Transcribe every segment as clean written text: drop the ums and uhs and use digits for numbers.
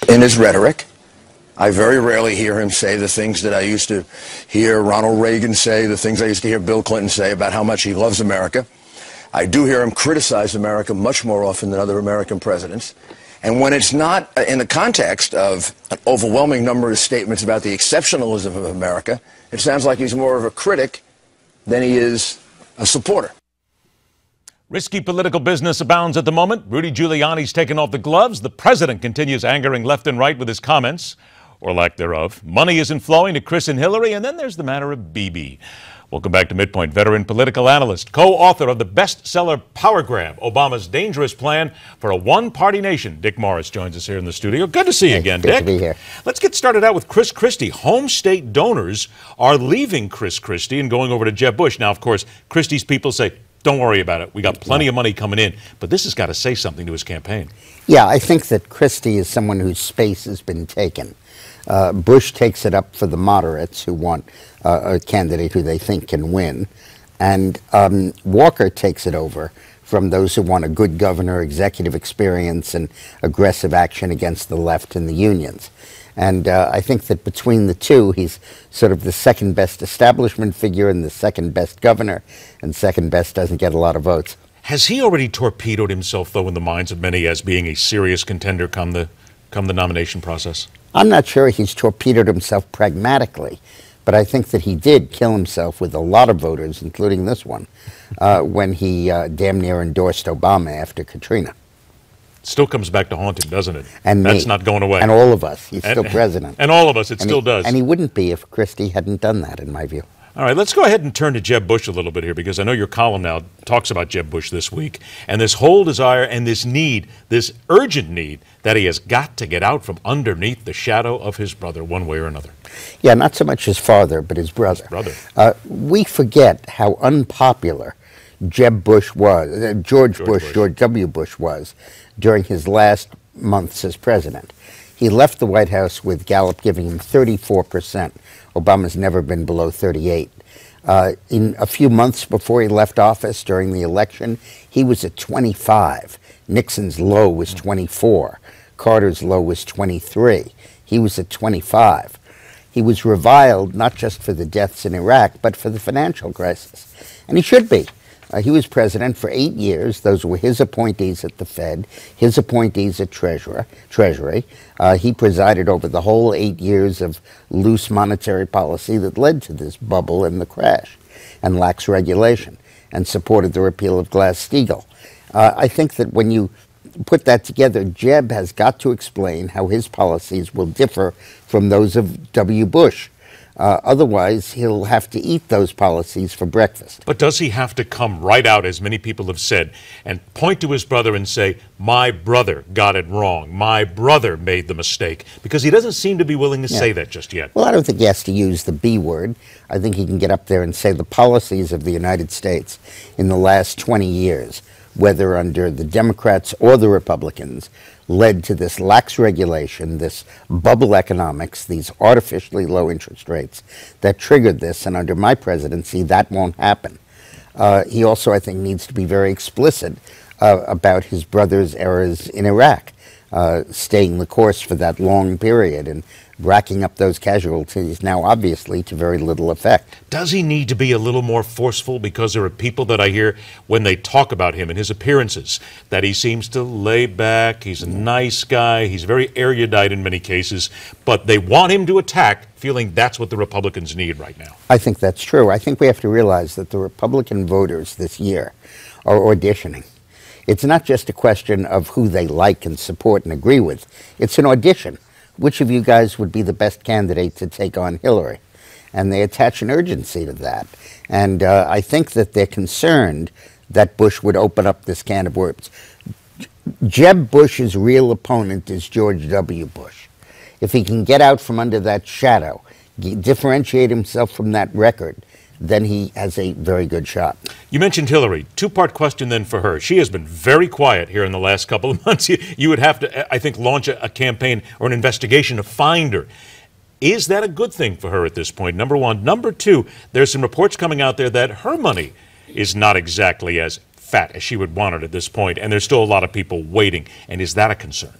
in his rhetoric. I very rarely hear him say the things that I used to hear Ronald Reagan say, the things I used to hear Bill Clinton say about how much he loves America. I do hear him criticize America much more often than other American presidents. And when it's not in the context of an overwhelming number of statements about the exceptionalism of America, it sounds like he's more of a critic than he is a supporter. Risky political business abounds at the moment. Rudy Giuliani's taken off the gloves. The president continues angering left and right with his comments, or lack thereof. Money isn't flowing to Chris and Hillary, and then there's the matter of Bibi. Welcome back to MidPoint. Veteran political analyst, co-author of the bestseller Power Grab, Obama's Dangerous Plan for a One-Party Nation. Dick Morris joins us here in the studio. Good to see you again, Dick. Good to be here. Let's get started out with Chris Christie. Home state donors are leaving Chris Christie and going over to Jeb Bush. Now, of course, Christie's people say, don't worry about it. We got plenty of money coming in. But this has got to say something to his campaign. Yeah, I think that Christie is someone whose space has been taken. Bush takes it up for the moderates who want a candidate who they think can win. And Walker takes it over from those who want a good governor, executive experience, and aggressive action against the left and the unions. And I think that between the two, he's sort of the second best establishment figure and the second best governor, and second best doesn't get a lot of votes. Has he already torpedoed himself, though, in the minds of many as being a serious contender come the nomination process? I'm not sure he's torpedoed himself pragmatically, but I think that he did kill himself with a lot of voters, including this one, when he damn near endorsed Obama after Katrina. Still comes back to haunt him, doesn't it? And that's me. not going away. And all of us. He's still president. And all of us, it still does. And he wouldn't be if Christie hadn't done that, in my view. All right, let's go ahead and turn to Jeb Bush a little bit here, because I know your column now talks about Jeb Bush this week, and this whole desire and this need, this urgent need, that he has got to get out from underneath the shadow of his brother one way or another. Yeah, not so much his father, but his brother. We forget how unpopular Jeb Bush was, George W. Bush was, during his last months as president. He left the White House with Gallup giving him 34%. Obama's never been below 38. In a few months before he left office during the election, he was at 25. Nixon's low was 24. Carter's low was 23. He was at 25. He was reviled not just for the deaths in Iraq, but for the financial crisis. And he should be. He was president for 8 years. Those were his appointees at the Fed, his appointees at Treasury. He presided over the whole 8 years of loose monetary policy that led to this bubble and the crash and lax regulation, and supported the repeal of Glass-Steagall. I think that when you put that together, Jeb has got to explain how his policies will differ from those of W. Bush. Otherwise, he'll have to eat those policies for breakfast. But does he have to come right out, as many people have said, and point to his brother and say, my brother got it wrong, my brother made the mistake? Because he doesn't seem to be willing to say that just yet. Well, I don't think he has to use the B word. I think he can get up there and say the policies of the United States in the last 20 years, whether under the Democrats or the Republicans, led to this lax regulation, this bubble economics, these artificially low interest rates that triggered this. And under my presidency, that won't happen. He also, I think, needs to be very explicit about his brother's errors in Iraq, staying the course for that long period and racking up those casualties now, obviously, to very little effect. Does he need to be a little more forceful? Because there are people that I hear when they talk about him and his appearances that he seems to lay back, he's a nice guy, he's very erudite in many cases, but they want him to attack, feeling that's what the Republicans need right now. I think that's true. I think we have to realize that the Republican voters this year are auditioning. It's not just a question of who they like and support and agree with. It's an audition. Which of you guys would be the best candidate to take on Hillary? And they attach an urgency to that. And I think that they're concerned that Bush would open up this can of worms. Jeb Bush's real opponent is George W. Bush. If he can get out from under that shadow, differentiate himself from that record, then he has a very good shot. You mentioned Hillary. Two-part question then for her. She has been very quiet here in the last couple of months. You would have to, I think, launch a campaign or an investigation to find her. Is that a good thing for her at this point, number one? Number two, there's some reports coming out there that her money is not exactly as fat as she would want it at this point, and there's still a lot of people waiting. And is that a concern?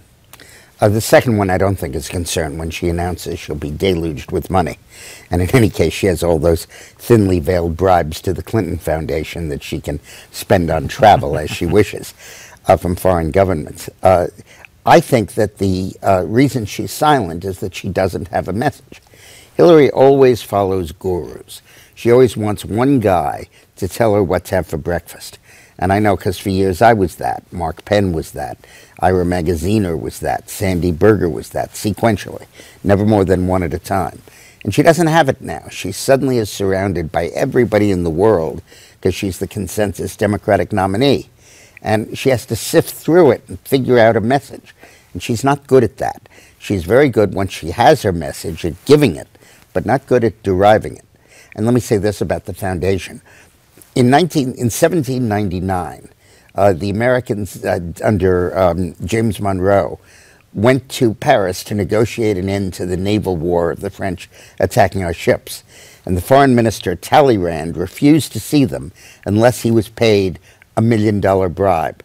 The second one I don't think is concerned. When she announces she'll be deluged with money. And in any case, she has all those thinly veiled bribes to the Clinton Foundation that she can spend on travel as she wishes from foreign governments. I think that the reason she's silent is that she doesn't have a message. Hillary always follows gurus. She always wants one guy to tell her what to have for breakfast. And I know because for years I was that. Mark Penn was that. Ira Magaziner was that. Sandy Berger was that, sequentially. Never more than one at a time. And she doesn't have it now. She suddenly is surrounded by everybody in the world because she's the consensus Democratic nominee. And she has to sift through it and figure out a message. And she's not good at that. She's very good once she has her message at giving it, but not good at deriving it. And let me say this about the foundation. In 1799, the Americans under James Monroe went to Paris to negotiate an end to the naval war of the French attacking our ships. And the foreign minister, Talleyrand, refused to see them unless he was paid $1 million bribe.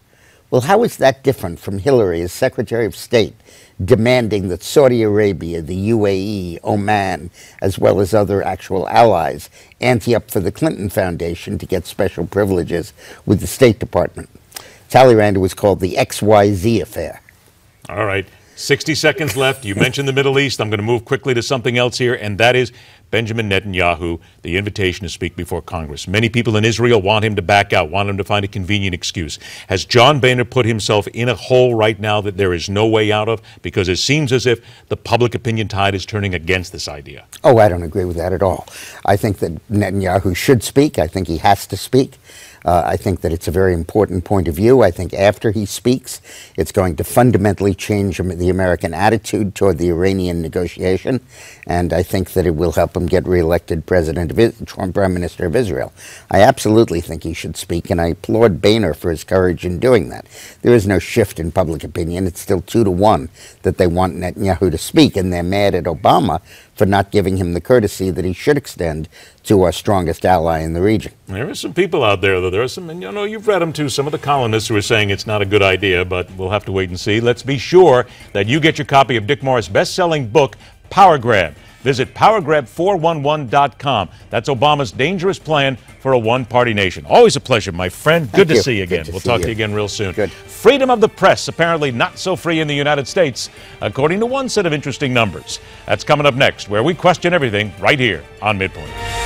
Well, how is that different from Hillary as Secretary of State demanding that Saudi Arabia, the UAE, Oman, as well as other actual allies, ante up for the Clinton Foundation to get special privileges with the State Department? Talleyrand was called the XYZ affair. All right. 60 seconds left. You mentioned the Middle East. I'm going to move quickly to something else here, and that is Benjamin Netanyahu, the invitation to speak before Congress. Many people in Israel want him to back out, want him to find a convenient excuse. Has John Boehner put himself in a hole right now that there is no way out of? Because it seems as if the public opinion tide is turning against this idea. Oh, I don't agree with that at all. I think that Netanyahu should speak. I think he has to speak. I think that it's a very important point of view. I think after he speaks, it's going to fundamentally change the American attitude toward the Iranian negotiation, and I think that it will help him get reelected Prime Minister of Israel. I absolutely think he should speak, and I applaud Boehner for his courage in doing that. There is no shift in public opinion. It's still 2-1 that they want Netanyahu to speak, and they're mad at Obama for not giving him the courtesy that he should extend to our strongest ally in the region. There are some people out there, though. There are some, and you know, you've read them too, some of the columnists who are saying it's not a good idea, but we'll have to wait and see. Let's be sure that you get your copy of Dick Morris' best-selling book, Power Grab. Visit powergrab411.com. That's Obama's dangerous plan for a one-party nation. Always a pleasure, my friend. Good to see you again. We'll talk to you again real soon. Good. Freedom of the press, apparently not so free in the United States, according to one set of interesting numbers. That's coming up next, where we question everything right here on MidPoint.